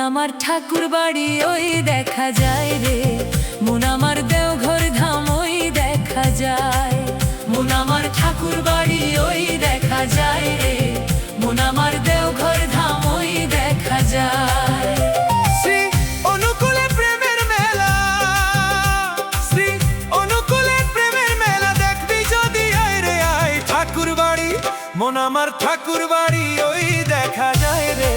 আমার ঠাকুর বাড়ি ওই দেখা যায় রে, মন আমার দেওঘর ধাম ওই দেখা যায়। মন আমার ঠাকুর বাড়ি ওই দেখা যায় রে, মন আমার দেওঘর ধাম ওই দেখা যায়। শ্রী অনুকূলে প্রেমের মেলা, শ্রী অনুকূলে প্রেমের মেলা দেখবি যদি আয় রে আয়। ঠাকুর বাড়ি মন আমার ঠাকুর বাড়ি ওই দেখা যায় রে,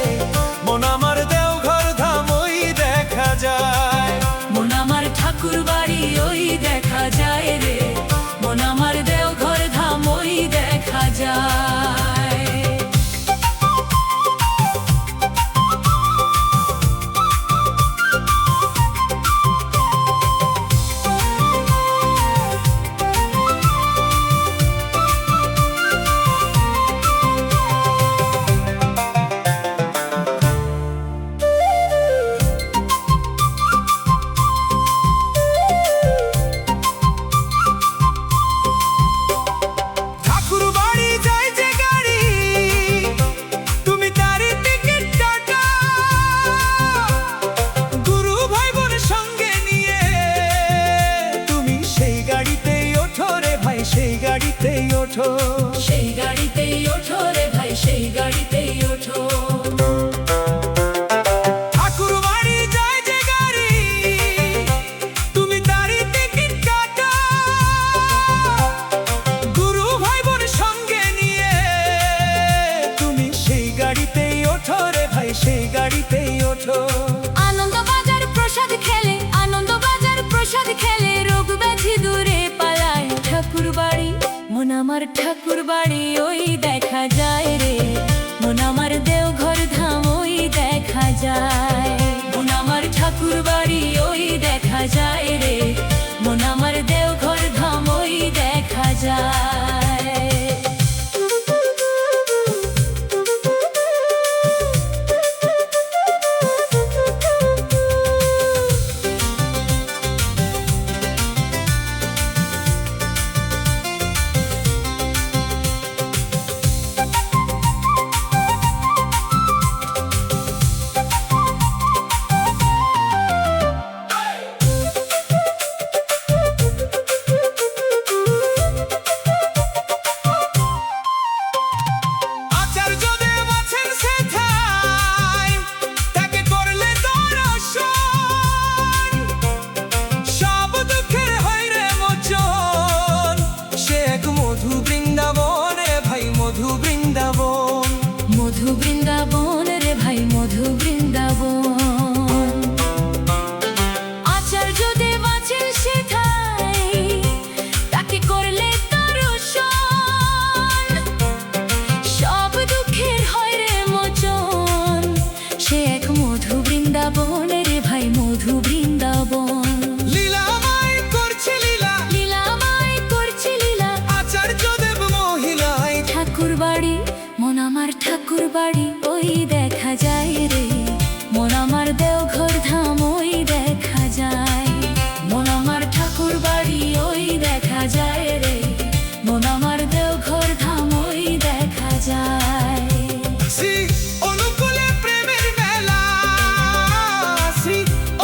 মন আমার দেওঘর ধাম ওই দেখা যায়। মন আমার ঠাকুর বাড়ি ওই দেখা যায় রে, মন আমার দেওঘর ধাম ওই দেখা যায়। সেই গাড়িতেই ওঠো রে ভাই, সেই গাড়িতেই ওঠো। ঠাকুর বাড়ি যায় যে গাড়ি, তুমি তারই টিকিট কাটো। গুরু ভাই বোন সঙ্গে নিয়ে তুমি সেই গাড়িতেই ওঠো রে ভাই, সেই গাড়িতেই ওঠো। আনন্দবাজার প্রসাদ খেলে, আনন্দবাজার প্রসাদ খেলে রোগ ব্যাধি দূরে পালায়। ঠাকুর বাড়ি মন আমার ঠাকুর বাড়ি ওই দেখা যায় রে, মন আমার দেওঘর ধাম ওই দেখা যায়। মন আমার ঠাকুর বাড়ি ওই দেখা যায় রে, মন আমার দেওঘর ধাম ওই দেখা যায়। মধু বৃন্দাবন রে ভাই, মধু বৃন্দাবন। আচার্য দেব আছেন সেথায়, তাকে করলে দর্শন। সব দুঃখের হয় রে মোচন, সে এক মধু বৃন্দাবন রে ভাই, মধু বৃন্দাবন। লীলামায় করছে লীলা, লীলামায় করছে লীলা, আচার্য দেব মহিলায়। ঠাকুর বাড়ি মন আমার ঠাকুর বাড়ি ওই দেখা যায় রে, মন আমার দেওঘর ধাম ওই দেখা যায়। মন আমার ঠাকুর বাড়ি ওই দেখা যায় রে, মন আমার দেওঘর ধাম ওই দেখা যায়। শ্রী অনুকূলে প্রেমের মেলা, শ্রী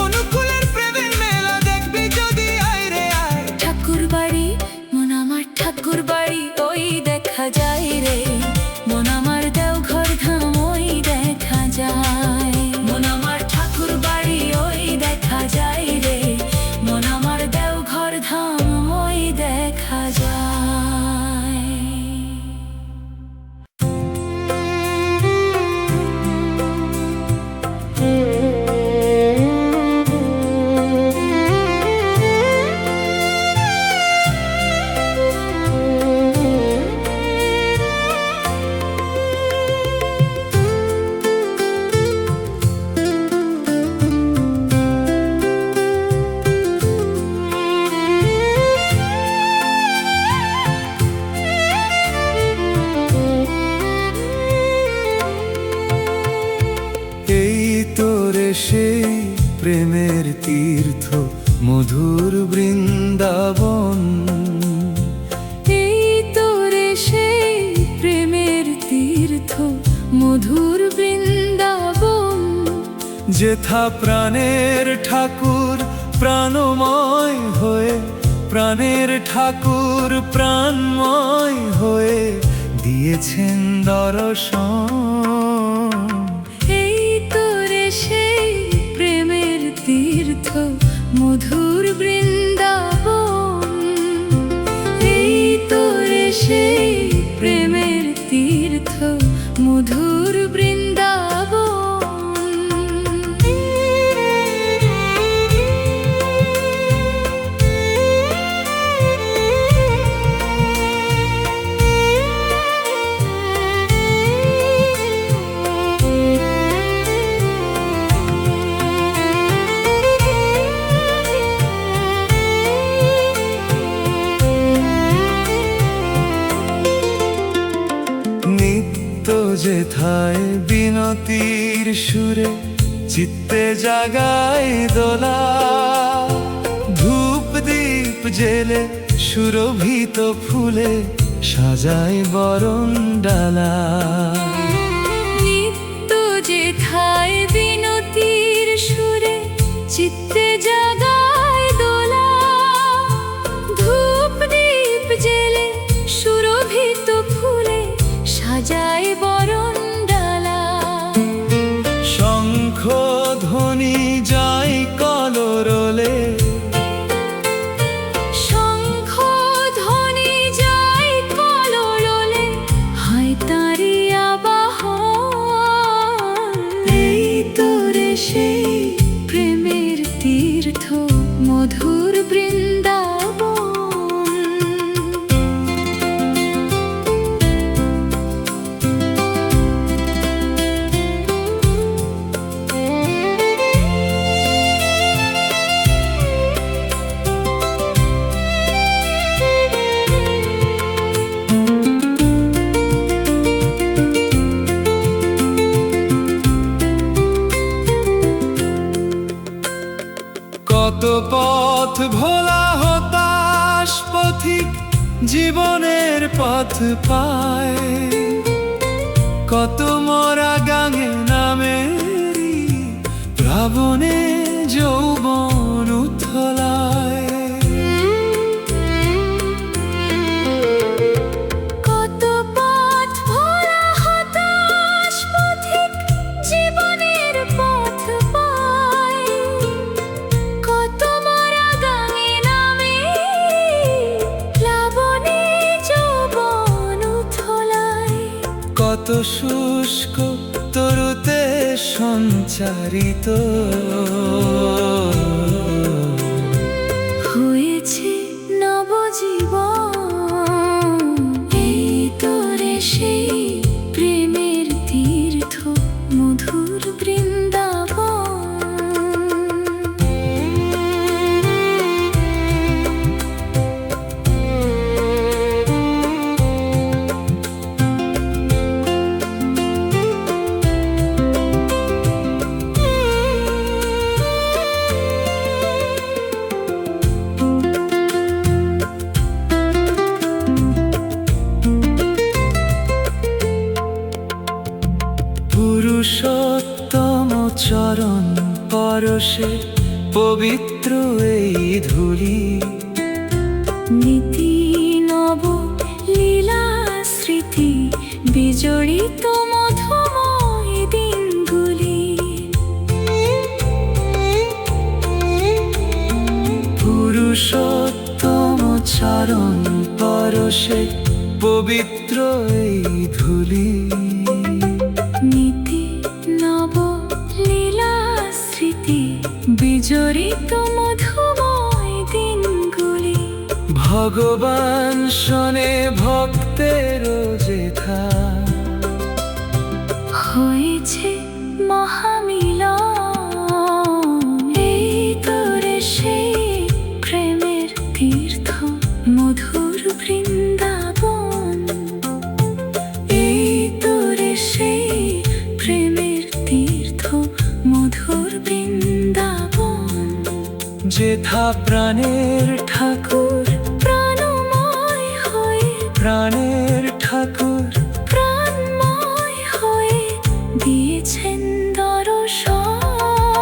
অনুকূলের প্রেমের মেলা দেখবি যদি আয় রে আয়। ঠাকুর বাড়ি মন আমার ঠাকুর বাড়ি ওই দেখা যায় রে, মন আমার দেওঘর ধাম ওই দেখা যায়। মন আমার ঠাকুর বাড়ি ওই দেখা যায় রে, মন আমার দেওঘর ধাম ওই দেখা যায়। সেই প্রেমের তীর্থ মধুর বৃন্দাবন, এই তোরে সেই প্রেমের তীর্থ মধুর বৃন্দাবন। যেথা প্রাণের ঠাকুর প্রাণময় হয়ে, প্রাণের ঠাকুর প্রাণময় হয়ে দিয়েছেন দর্শন। এই তোরে সেই প্রেমের তীর্থ মধুর বৃন্দাবন, এই তোরে সেই প্রেমের তীর্থ মধুর বৃন্দাবন। যেথায় বিনতির সুরে চিত্তে জাগায় দোলা, ধূপ দীপ জেলে সুরভিত ফুলে সাজায় বরণ ডালা। নিত্য যেথায় বিনতির সুরে চিত্তে জাগায় দোলা, ধূপ দীপ জেলে সুরভিত ফুলে সাজায় বরণ ডালা। শঙ্খ ধ্বনি যায় কলরলে, শঙ্খ ধ্বনি যায় কলরলে, হয় তারি আবাহন। এই তোরে সেই প্রেমের তীর্থ মধুর বৃন্দাবন। কত পথ ভোলা হতাশ পথিক জীবনের পথ পায়, কত মরা গাঙে নামেরি প্লাবনে যৌবন উথলায়। কত পথ ভোলা হতাশ পথিক জীবনের পথ পায়, কত মরা গাঙে নামে প্লাবনে যৌবন উথলায়। কত শুষ্ক তরুতে সঞ্চারিত হয়েছে নবজীবন। এই তোরে সেই প্রেমের তীর্থ মধুর বৃন্দাবন। পুরুষোত্তম চরণ পরশে পবিত্র এই ধূলি, নীতি নব লীলা স্মৃতি বিজড়িত মধুময় দিনগুলি। পুরুষোত্তম চরণ পরশে পবিত্র এই ধূলি, নীতি নব লীলা স্মৃতি বিজড়িত মধুময় দিনগুলি। ভগবান শোনে ভক্তের যেথা হয়েছে মহামিলন। এই তোরে সেই প্রেমের তীর্থ মধুর বৃন্দাবন। এই তোরে সেই প্রেমের তীর্থ মধুর বৃন্দাবন। যেথা প্রাণের ঠাকুর প্রাণময় হয়ে, প্রাণের ঠাকুর প্রাণময় হয়ে দিয়েছেন দর্শন।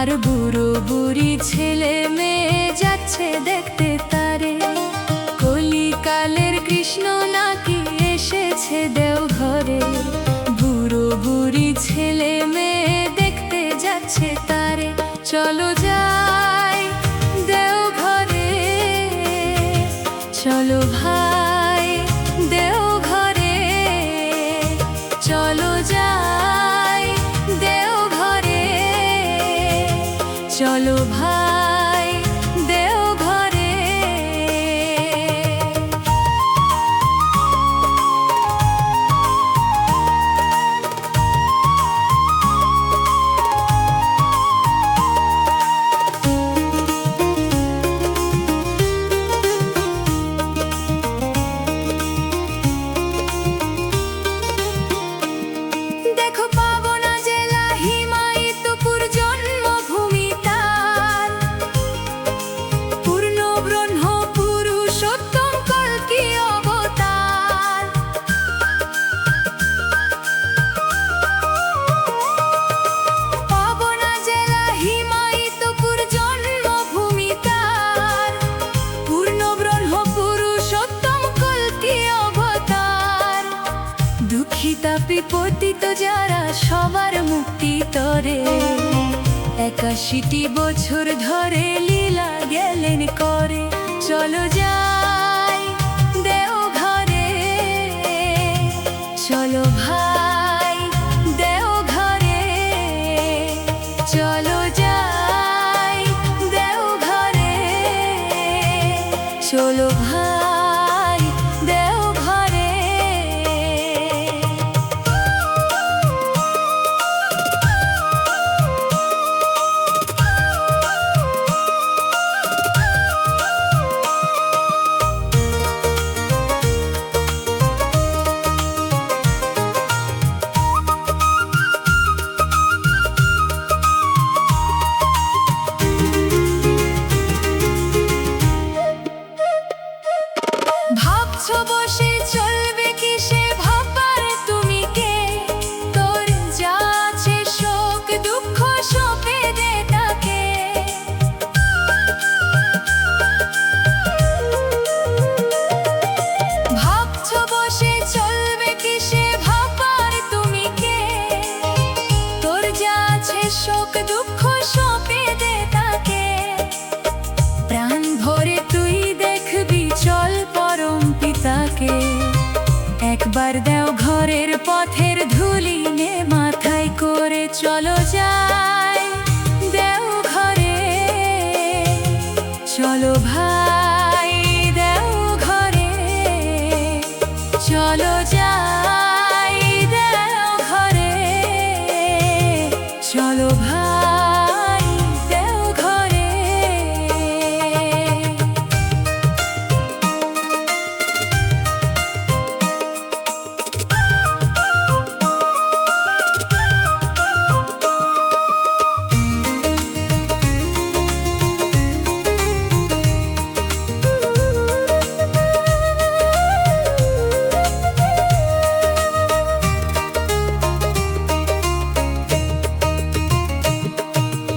আর বুড়ো বুড়ি ছেলে মেয়ে যাচ্ছে দেখতে তারে। কলিকালের কৃষ্ণ নাকি এসেছে দেওঘরে। বুড়ো বুড়ি ছেলে মেয়ে দেখতে যাচ্ছে তারে। চলো যাই দেওঘরে, চলো ভাই দেওঘরে, চলো যাই দেওঘরে, চলো ভাই দেওঘরে। দেখো পাবনা জেলা হিমায়িতপুর জন্মভূমি তার। পূর্ণ ব্রহ্ম পুরুষোত্তম কল্কি অবতার। পাবনা জেলা হিমায়িতপুর জন্মভূমি তার। পূর্ণ ব্রহ্ম পুরুষোত্তম কল্কি অবতার। দুঃখী তাপি পতিত যারা সবার মুক্তি তরে। 81টি বছর ধরে লীলা গেলেন করে। চলো যাই দেওঘরে, চলো ভাই দেওঘরে, চলো যাই দেওঘরে, চলো ভাই দেওঘরে। ভাবছো বসে চলবে কিসে ভাববার তুমি কে? তোর যা আছে শোক দুঃখ সঁপে দে তাকে। ভাবছো বসে চলবে কিসে ভাববার তুমি কে? তোর যা আছে শোক দুঃখ সঁপে দে তাকে। প্রাণ ভরে তুই দেখবি চল পরম পিতাকে। একবার দেওঘরের পথের ধুলি নে মাথায় করে। চলো যাই দেওঘরে, চলো ভাই দেওঘরে, চলো যাই দেওঘরে, চলো ভাই দেওঘরে।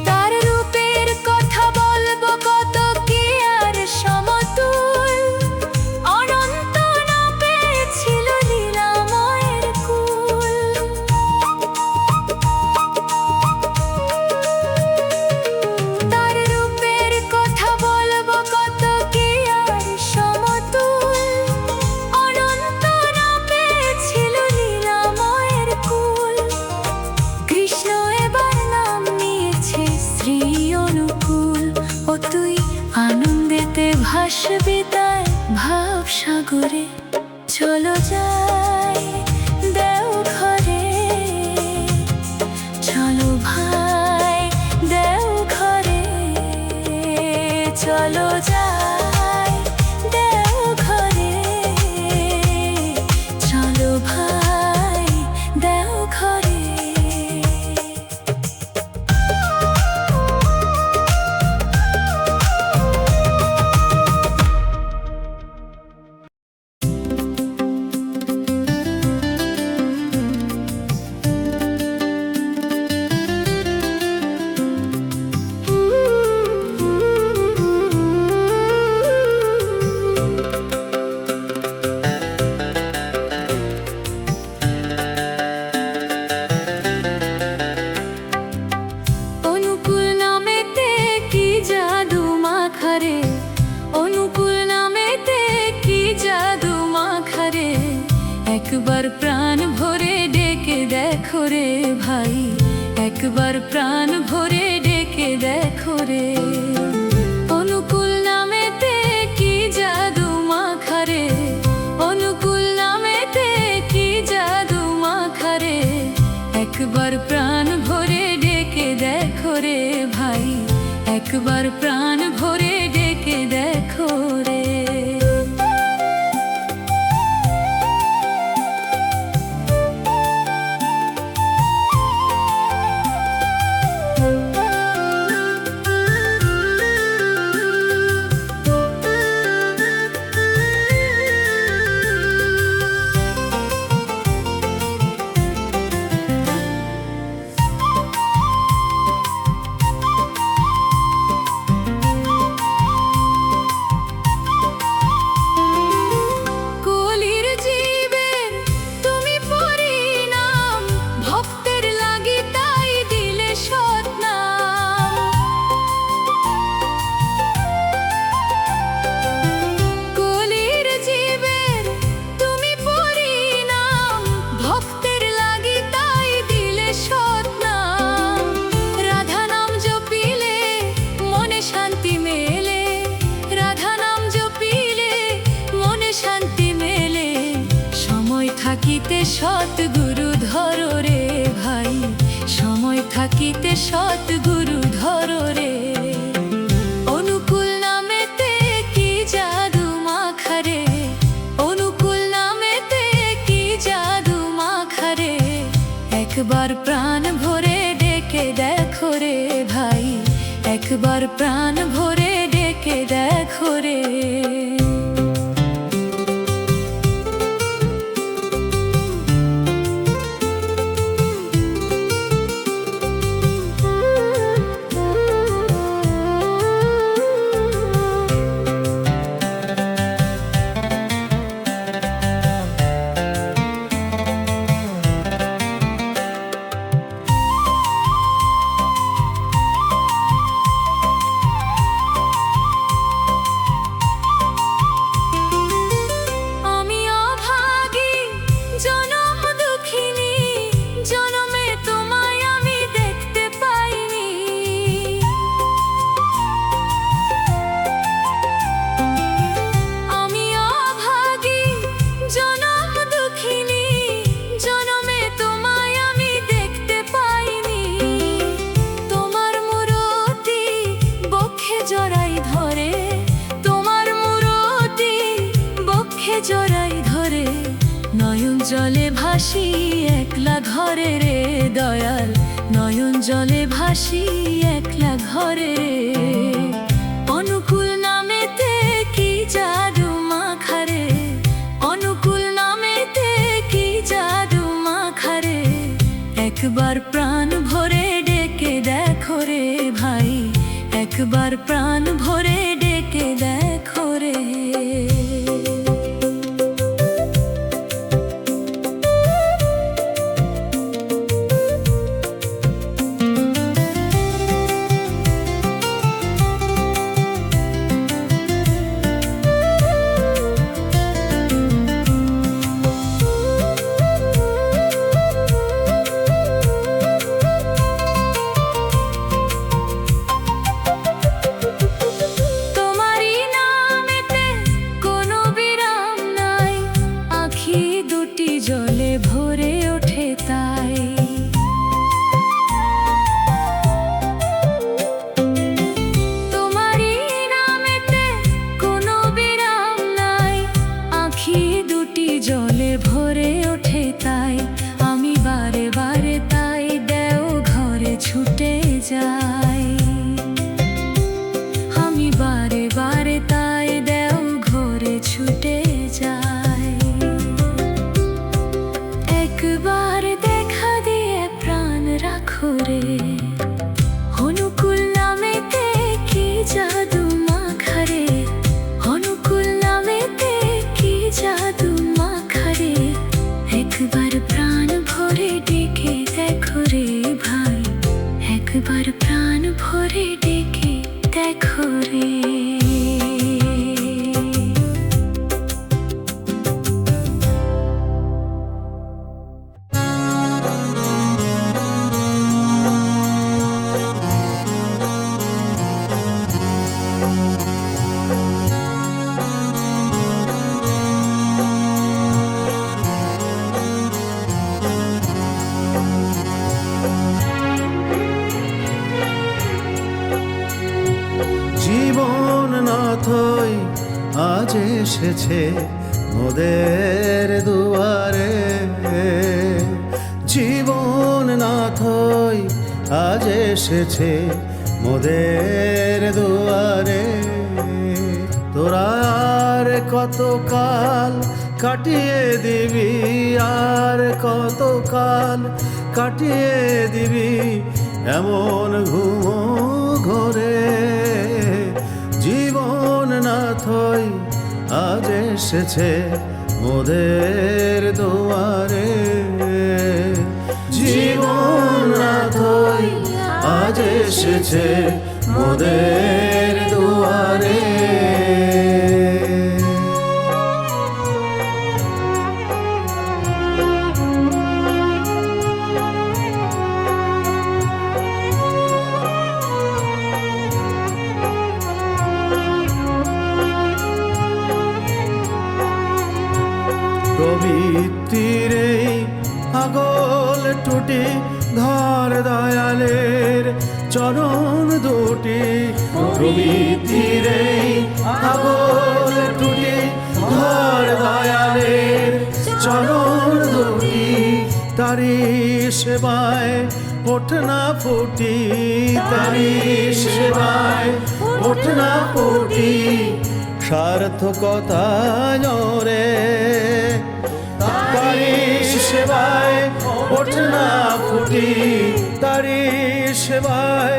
তার রূপের কথা বলবো কত কি আর সমতুল। অনন্ত না পেয়েছিল লীলাময়ের কুল। তার রূপের কথা বলবো কত কি আর সমতুল। অনন্ত না পেয়েছিল লীলাময়ের কুল। কৃষ্ণ এবার নাম নিয়েছে শ্রী অনুকূল। ও তুই আনন্দেতে ভাসবি তাই ভাব সাগরে। চলো যাই দেওঘরে, চলো ভাই দেওঘরে, চলো যাই দেওঘরে, চলো ভাই দেওঘরে। রে ভাই, একবার প্রাণ ভরে ডেকে দেখো রে। অনুকূল নামেতে কি জাদু মাখারে, অনুকূল নামেতে কি জাদু মাখারে, একবার প্রাণ ভরে ডেকে দেখো রে ভাই, একবার প্রাণ ভরে ডেকে দেখো রে। থাকিতে সৎগুরু ধরো রে ভাই, সময় থাকিতে সৎগুরু ধরো রে। অনুকূল নামেতে কি জাদু মাখারে, অনুকূল নামেতে কি জাদু মাখারে, একবার প্রাণ ভরে ডেকে দেখো রে ভাই, একবার প্রাণ ভরে ডেকে দেখো রে। জড়াই ধরে নয়ন জলে ভাসি একলা ঘরে রে দয়াল, নয়ন জলে ভাসি একলা ঘরে রে। অনুকূল নামেতে কি জাদু মাখারে, অনুকূল নামেতে কি জাদু মাখারে, একবার প্রাণ ভরে ডেকে দেখো রে ভাই, একবার প্রাণ ভরে ডেকে দেখো রে। জলে ভরে ওঠে তাই, তোমারই নামেতে কোনো বিরাম নাই, আঁখি দুটি জলে ভরে ওঠে তাই, আমি বারে বারে তাই দেও ঘরে ছুটে যাই, আমি বারে বারে তাই দেও ঘরে ছুটে যাই। একবার দেখা দিয়ে প্রাণ রাখো রে, অনুকূল নামেতে কি জাদু মাখারে, অনুকূল নামেতে কি জাদু মাখারে, একবার প্রাণ ভরে ডেকে দেখো রে ভাই, একবার প্রাণ ভরে ডেকে দেখো রে। এসেছে মোদের দুয়ারে। জীবন নাথই আজ এসেছে মোদের দুয়ারে। তোরা আর কতকাল কাটিয়ে দিবি, আর কতকাল কাটিয়ে দিবি এমন ঘুমো ঘরে। জীবন নাথই আজ এসেছে মোদের দুয়ারে। জীবন নাথই আজ এসেছে মোদের দুয়ারে। প্রবৃত্তির এই আগল টুটি ধর দয়ালের চরণ দুটি। প্রবৃত্তির এই আগল টুটি ধর দয়ালের চরণ দুটি। তারি সেবায় ওঠ না ফুটি, তারি সেবায় ওঠ না ফুটি। সার্থকতায় রে তারি সেবায় ওঠ না ফুটি, তারি সেবায়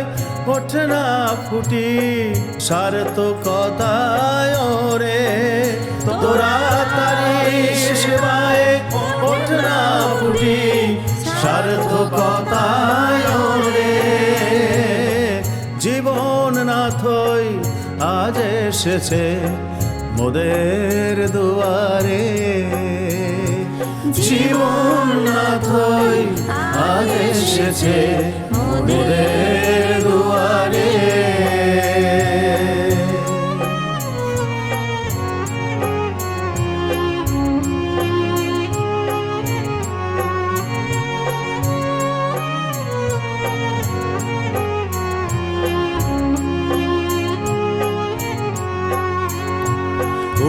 ওঠ না ফুটি। সার্থকতায় রে তোরা তারি সেবায় ওঠ না ফুটি। সার্থকতায় রে জীবন নাথই আজ এসেছে মোদের দুয়ারে। জীবন নাথই আজ এসেছে মোদের দুয়ারে।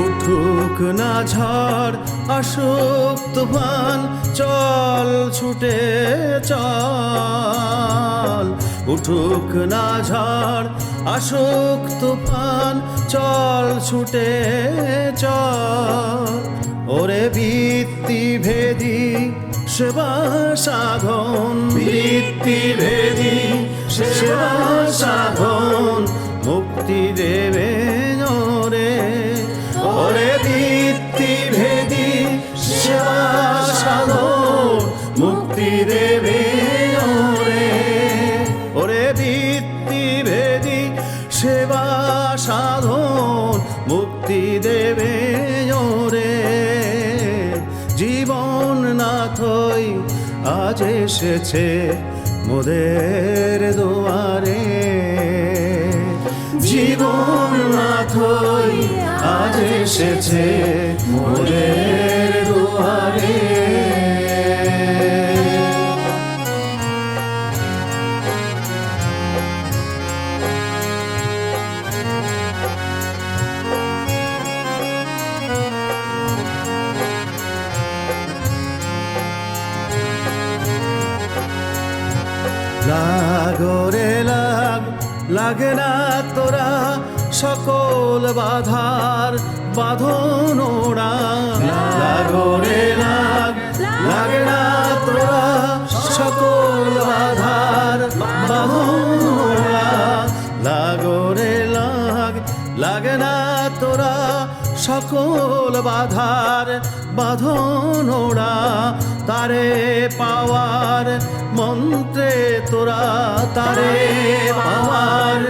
উঠুক না ঝড় আসুক তুফান, চল ছুটে চল। উঠুক না ঝড় আসুক তুফান, চল ছুটে চল। ওরে বৃত্তি ভেদি সেবা সাধন, বৃত্তি ভেদি সেবা সাধন মুক্তি দেবে রে। ওরে বৃত্তি ভেদি সেবা সাধন মুক্তি দেবে রে। ওরে বৃত্তি ভেদি সেবা সাধন মুক্তি দেবে রে। জীবন নাথই আজ এসেছে মোদের দুয়ারে। জীবন নাথই আজ এসেছে মোদের দুয়ারে। লাগরে লাগ লাগে না তোরা সকল বাধার বাঁধন ওরা। লাগরে লাগ লাগে না তোরা সকল বাধার বাঁধন ওরা। লাগরে লাগ লাগে না তোরা সকল বাধার বাঁধন ওরা। তারে পাওয়ার মন্ত্রে তোরা, তারে পাওয়ার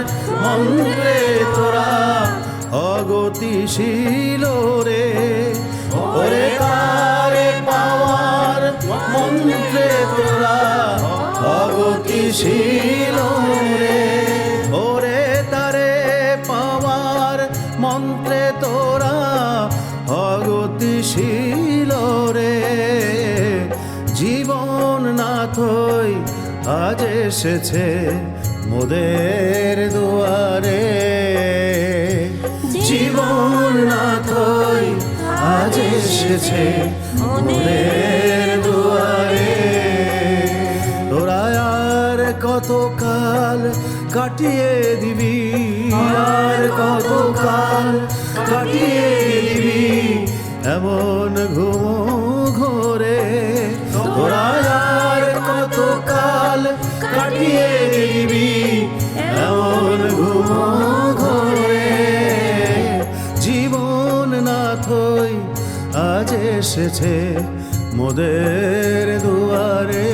মন্ত্রে তোরা অগতিশীল রে। ওরে তারে পাওয়ার মন্ত্রে তোরা অগতিশীল রে। ওরে তারে পাওয়ার মন্ত্রে তোরা অগতিশীল রে। জীবন নাথই আজ এসেছে মোদের দুয়ারে। জীবন নাথই এসেছে মোদের দুয়ারে। তোরা আর কতকাল কাটিয়ে দিবি, আর কতকাল কাটিয়ে দিবি এমন ঘুম ঘোরে। তোরা আর কতকাল কাটিয়ে দিবি এমন ঘুম ঘোরে। জীবন নাথই আজ এসেছে মোদের দুয়ারে।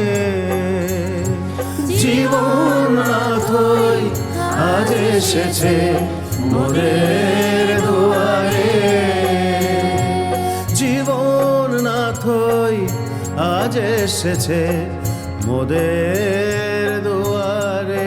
জীবন নাথই আজ এসেছে মোদের দুয়ারে। জীবন নাথই আজ এসেছে মোদের দুয়ারে।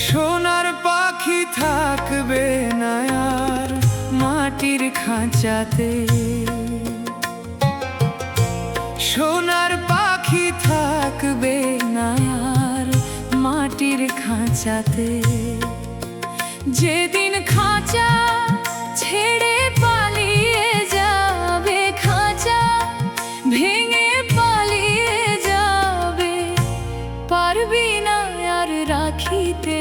সোনার পাখি থাকবে না আর মাটির খাঁচাতে। সোনার পাখি থাকবে না আর মাটির খাঁচাতে। যেদিন খাঁচা ছেড়ে পালিয়ে যাবে, খাঁচা ভেঙে পালিয়ে যাবে, পারবি না আর রাখিতে।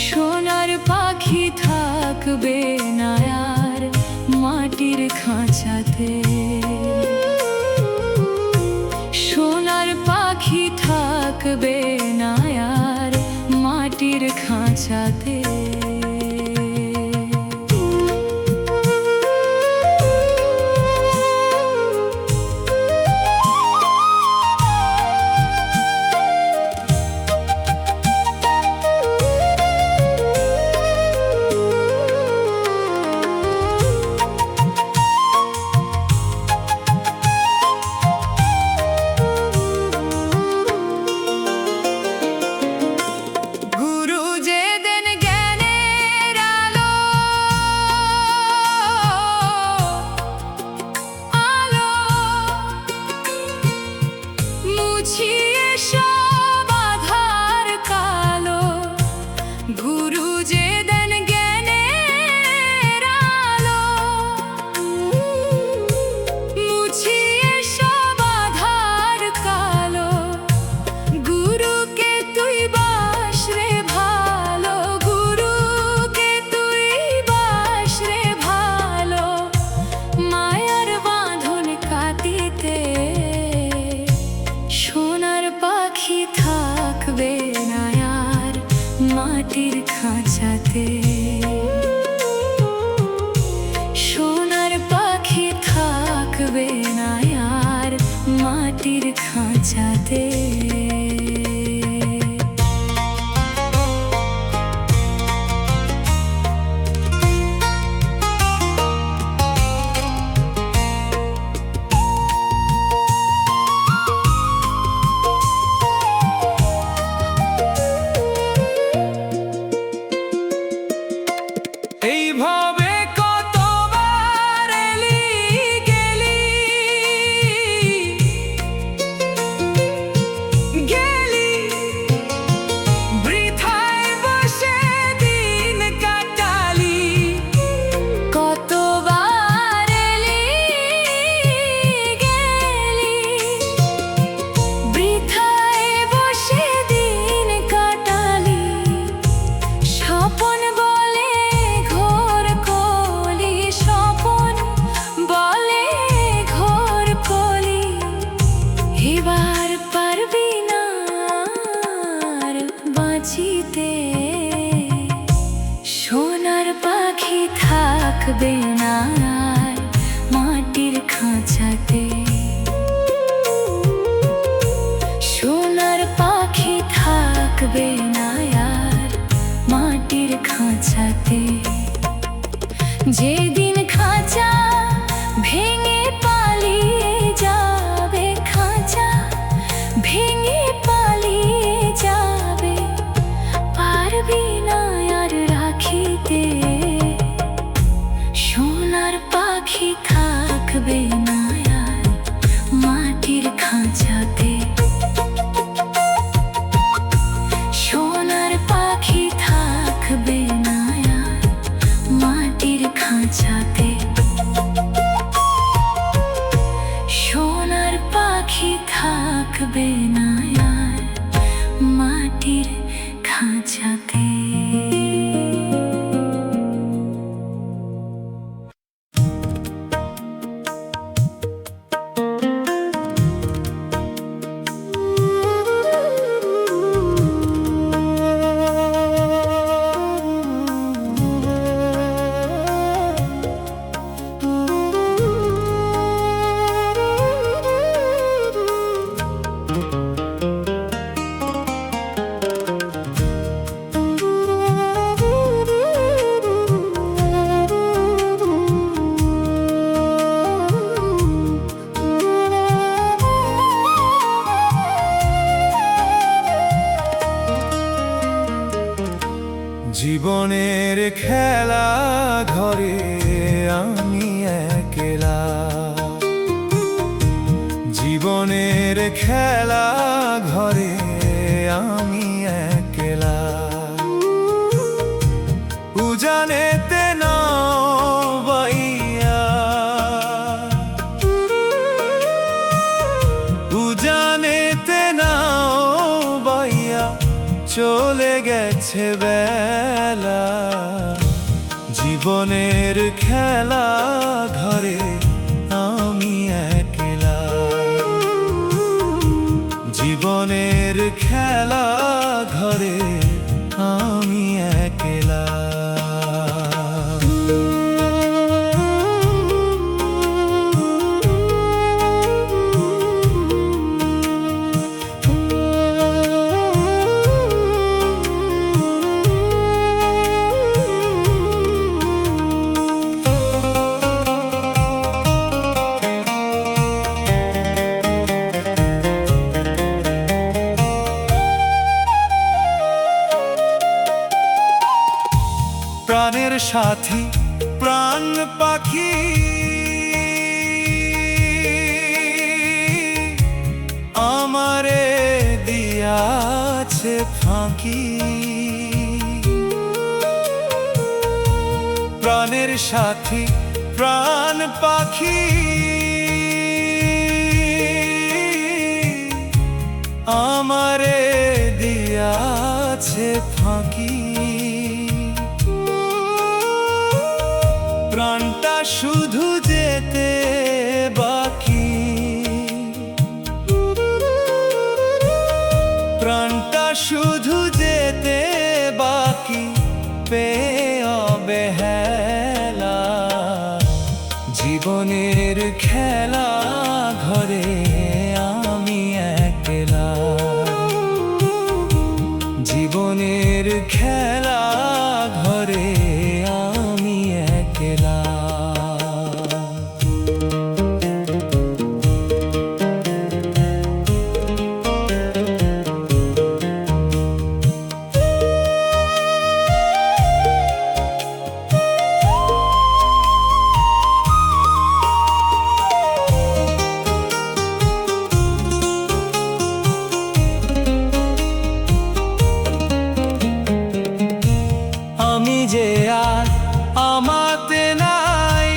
সোনার পাখি থাকবে না আর মাটির খাঁচাতে। সোনার পাখি থাকবে না আর মাটির খাঁচাতে। মাটির খাঁচাতে। সোনার পাখি থাকবে না আর মাটির খাঁচাতে। এইভাবে কতবার এলি গেলি, গেলি বৃথায় বসে দিন কাটালি। কতবার এলি গেলি, বৃথায় বসে দিন কাটালি। স্বপন বলে ঘোর কলি, স্বপন বলে ঘোর কলি। এবার পারবি না আর বাঁচিতে। সোনার পাখি থাকবে না আর মাটির খাঁচা। যেদিন খাঁচা ভেঙে পালিয়ে যাবে, খাঁচা ভেঙে পালিয়ে যাবে, পারবি না আর রাখিতে, সোনার পাখি থাকবে না আর মাটির খাঁচাতে। সোনার পাখি থাকবে না আর মাটির খাঁচাতে। সোনার পাখি থাকবে না আর মাটির খাঁচাতে। জীবনের খেলা ঘরে আমি একলা, জীবনের খেলা ঘরে আমি একলা। উজানেতে নাও বাইয়া, উজানেতে নাও বাইয়া, চলে গেছে বেলা। জীবনের খেলা ঘরে আমি একলা, জীবনের খেলা ঘরে আমি একলা। প্রাণের সাথী প্রাণ পাখি, আমারে দিয়াছে ফাঁকি। প্রাণের সাথী প্রাণ পাখি, আমারে দিয়াছে ফাঁকি। প্রাণটা শুধু যেতে বাকি, প্রাণটা শুধু যেতে বাকি, পেয়ে অবহেলা। জীবনের খেলা ঘরে আমি একলা, জীবনের খেলা ঘরে আমি একলা। আমি যে আর আমাতে নাই,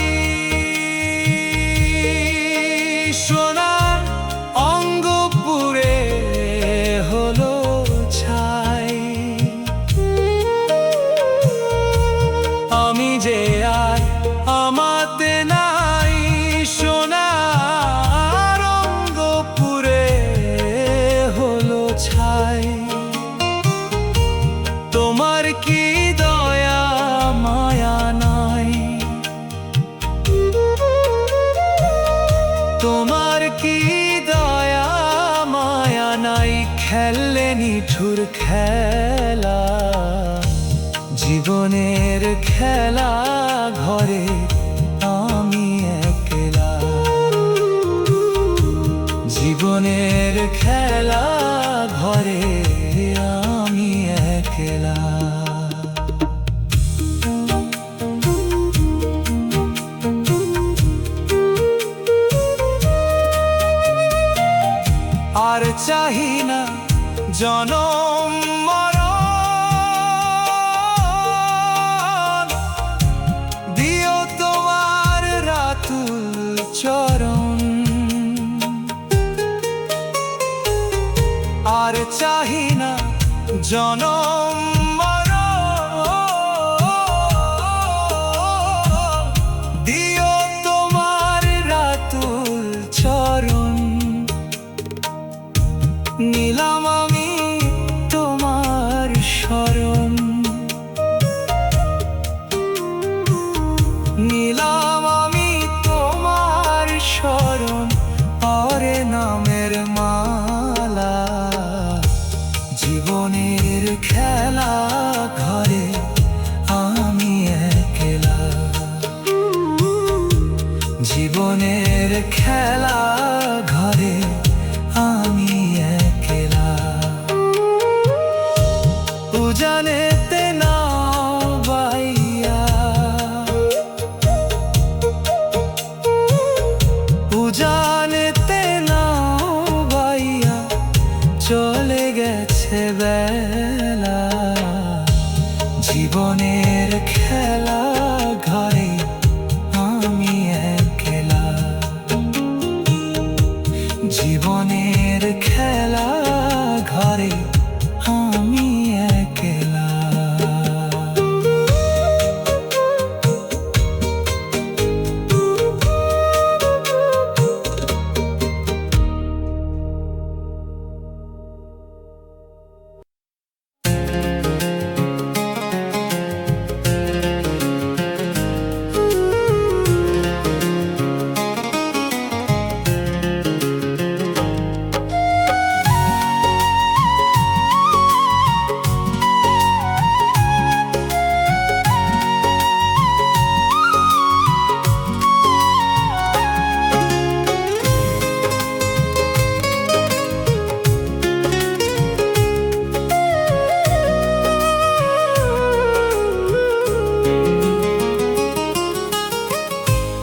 সোনার অঙ্গ পুড়ে হলো ছাই। আমি যে আর আমাতে নাই, সোনার অঙ্গ পুড়ে হলো ছাই। তোমার কি দয়া মায়া নাই, তোমার কি দয়া মায়া নাই, খেললে নিঠুর খেলা। জীবনের খেলা ঘরে আমি একলা, জীবনের খেলা ঘরে আমি একলা। আর চাহি না জনম মরণ, দিও তোমার রাতুল চরণ। আর চাহি না জনম মরণ, দিও তোমার রাতুল চরণ। নিলাম আমি তোমার শরণ, নিলাম আমি তোমার শরণ, পরে নামের মালা। জীবনের খেলা ঘরে আমি একলা, জীবনের খেলা ঘরে আমি একলা। উজানেতে নাও বাইয়া, উজানেতে নাও বাইয়া, চলে গেছে বেলা। জীবনের খেলা ঘরে আমি একলা, জীবনের খেলা ঘরে আমি একলা।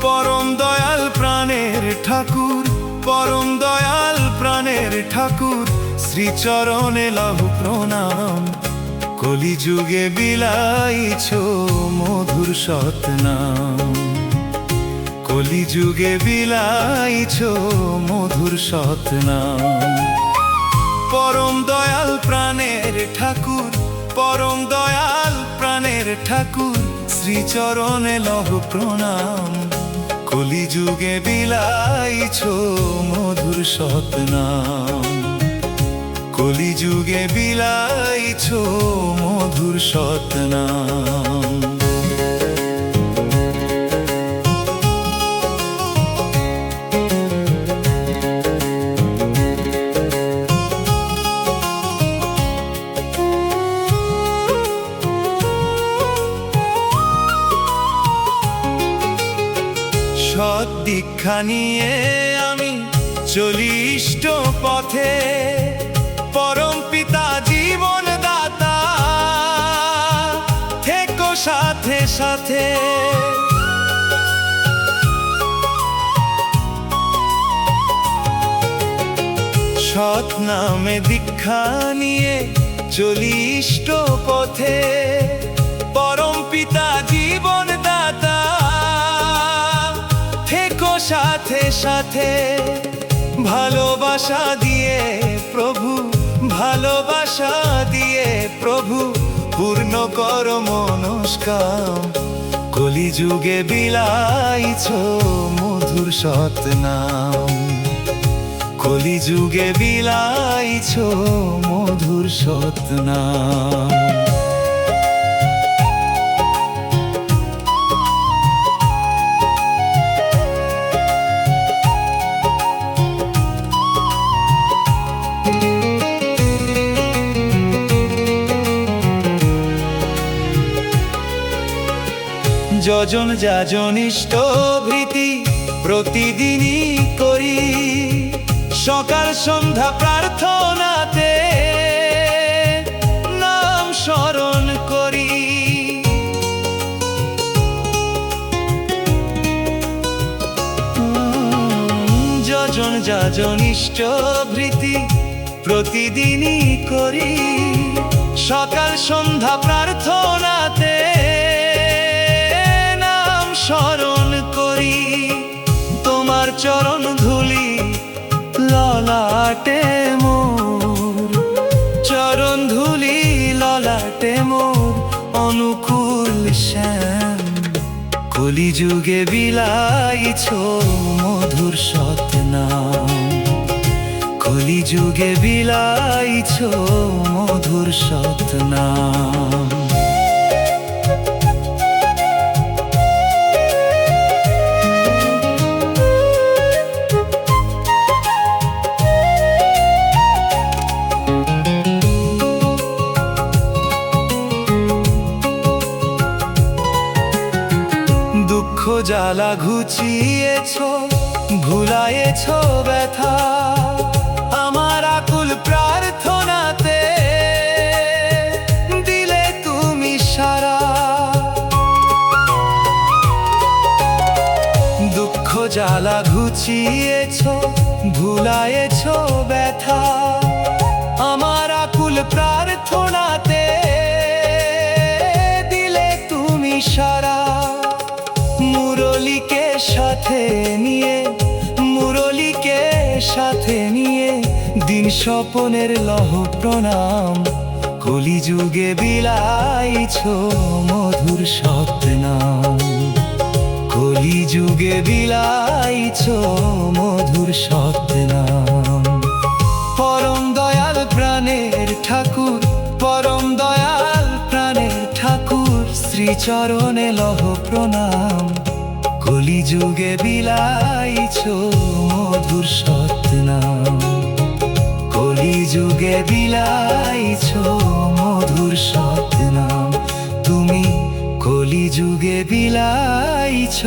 পরম দয়াল প্রাণের ঠাকুর, পরম দয়াল প্রাণের ঠাকুর, শ্রীচরণে লহু প্রণাম। কলিযুগে বিলাইছ মধুর সৎনাম, কলিযুগে বিলাইছ মধুর সৎনাম। পরম দয়াল প্রাণের ঠাকুর, পরম দয়াল প্রাণের ঠাকুর, শ্রীচরণে লহু প্রণাম। কলিযুগে বিলাইছ মধুর সৎনাম, কলিযুগে বিলাইছ মধুর সৎনাম। সৎ দীক্ষা নিয়ে আমি চলি ইষ্ট পথে, পরম পিতা জীবন দাতা থেকো সাথে সাথে। সৎ নামে দীক্ষা নিয়ে চলি ইষ্ট পথে, পরম পিতা জীবন দাতা থেকো সাথে সাথে। ভালোবাসা দিয়ে প্রভু, ভালোবাসা দিয়ে প্রভু, পূর্ণ কর মনস্কাম। কলিযুগে বিলাইছ মধুর সৎনাম, কলিযুগে বিলাইছ মধুর সৎনাম। যজন যাজন ইষ্ট ভৃতি প্রতিদিনই করি, সকাল সন্ধ্যা প্রার্থনাতে নাম স্মরণ করি। যজন যাজন ইষ্ট ভৃতি প্রতিদিনই করি, সকাল সন্ধ্যা প্রার্থনাতে নাম স্মরণ করি। তোমার চরণ ধুলি ললাটে মোর, চরণ ধুলি ললাটে মোর অনুকূল শ্যাম। কলিযুগে বিলাইছ মধুর সৎনাম, কলিযুগে বিলাইছ মধুর সৎনাম। দুঃখ জ্বালা ঘুচিয়েছ, ভুলায়েছ ব্যথা, আমার আকুল প্রার্থনাতে দিলে তুমি সারা। দুঃখ জ্বালা ঘুচিয়েছ, ভুলায়েছ ব্যথা, আমার আকুল প্রার্থনাতে দিলে তুমি সারা। মুরলীকে সাথে নিয়ে, মুরলীকে সাথে নিয়ে দিন স্বপনের লহ প্রণাম। কলিযুগে বিলাইছ মধুর সৎনাম, কলিযুগে বিলাইছ মধুর সৎনাম। পরম দয়াল প্রাণের ঠাকুর, পরম দয়াল প্রাণের ঠাকুর, শ্রীচরণে লহ প্রণাম। কলিযুগে বিলাইছ মধুর সৎনাম, কলিযুগে বিলাইছ মধুর সৎনাম। তুমি কলিযুগে বিলাইছ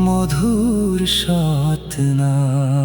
মধুর সৎনাম।